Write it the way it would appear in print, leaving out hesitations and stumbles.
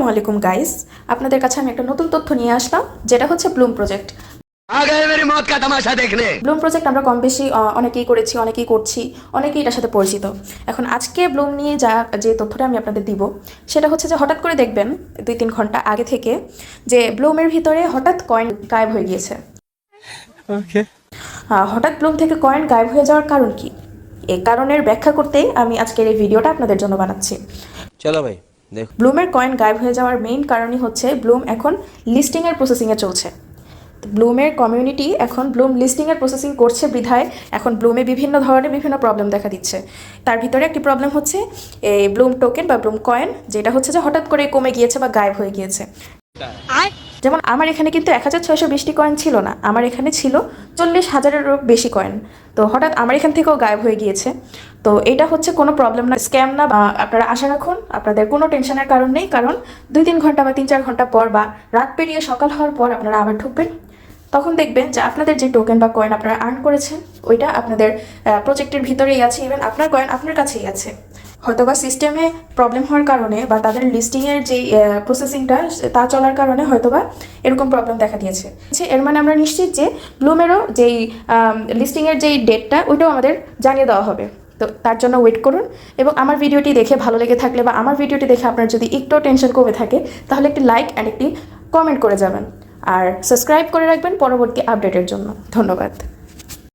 আসসালামু আলাইকুম গাইস, আপনাদের কাছে আমি একটা নতুন তথ্য নিয়ে আসলাম, যেটা হচ্ছে ব্লুম প্রজেক্ট। ব্লুম প্রজেক্ট আমরা কম বেশি অনেকেই করেছি, অনেকেই করছি, অনেকেই এটার সাথে পরিচিত। এখন আজকে ব্লুম নিয়ে যে তথ্যটা আমি আপনাদের দিব, সেটা হচ্ছে যে হঠাৎ করে দেখবেন 2-3 ঘন্টা আগে থেকে যে ব্লুমের ভিতরে হঠাৎ কয়েন গায়েব হয়ে গিয়েছে। হঠাৎ ব্লুম থেকে কয়েন গায়েব হয়ে যাওয়ার কারণ কি, এই কারণের ব্যাখ্যা করতেই আমি আজকের এই ভিডিওটা আপনাদের জন্য বানাচ্ছি। চলো ভাই, ব্লুমের কয়েন গায়েব হয়ে যাওয়ার মেইন কারণই হচ্ছে ব্লুম এখন লিস্টিংয়ের প্রসেসিংয়ে চলছে। ব্লুমের কমিউনিটি এখন ব্লুম লিস্টিংয়ের প্রসেসিং করছে বিধায় এখন ব্লুমে বিভিন্ন ধরনের বিভিন্ন প্রবলেম দেখা দিচ্ছে। তার ভিতরে একটি প্রবলেম হচ্ছে এই ব্লুম টোকেন বা ব্লুম কয়েন, যেটা হচ্ছে যে হঠাৎ করে কমে গিয়েছে বা গায়েব হয়ে গিয়েছে। যেমন আমার এখানে কিন্তু 1620টি কয়েন ছিল না, আমার এখানে ছিল 40,000-এরও বেশি কয়েন। তো হঠাৎ আমার এখান থেকেও গায়েব হয়ে গিয়েছে। তো এটা হচ্ছে কোনো প্রবলেম না, স্ক্যাম না, বা আপনারা আশা রাখুন, আপনাদের কোনো টেনশনের কারণ নেই। কারণ 2-3 ঘন্টা বা 3-4 ঘন্টা পর বা রাত পেরিয়ে সকাল হওয়ার পর আপনারা আবার ঢুকবেন, তখন দেখবেন যে আপনাদের যে টোকেন বা কয়েন আপনারা আর্ন করেছেন ওইটা আপনাদের প্রজেক্টের ভিতরেই আছে, ইভেন আপনার কয়েন আপনার কাছেই আছে। হয়তোবা সিস্টেমে প্রবলেম হওয়ার কারণে বা তাদের লিস্টিংয়ের যেই প্রসেসিংটা তা চলার কারণে হয়তোবা এরকম প্রবলেম দেখা দিয়েছে। এর মানে আমরা নিশ্চিত যে ব্লুমেরও যেই লিস্টিংয়ের যেই ডেটটা ওইটাও আমাদের জানিয়ে দেওয়া হবে। তো তার জন্য ওয়েট করুন, এবং আমার ভিডিওটি দেখে ভালো লেগে থাকলে বা আমার ভিডিওটি দেখে আপনার যদি একটু টেনশন কমে থাকে, তাহলে একটি লাইক অ্যান্ড একটি কমেন্ট করে যাবেন, আর সাবস্ক্রাইব করে রাখবেন পরবর্তী আপডেটের জন্য। ধন্যবাদ।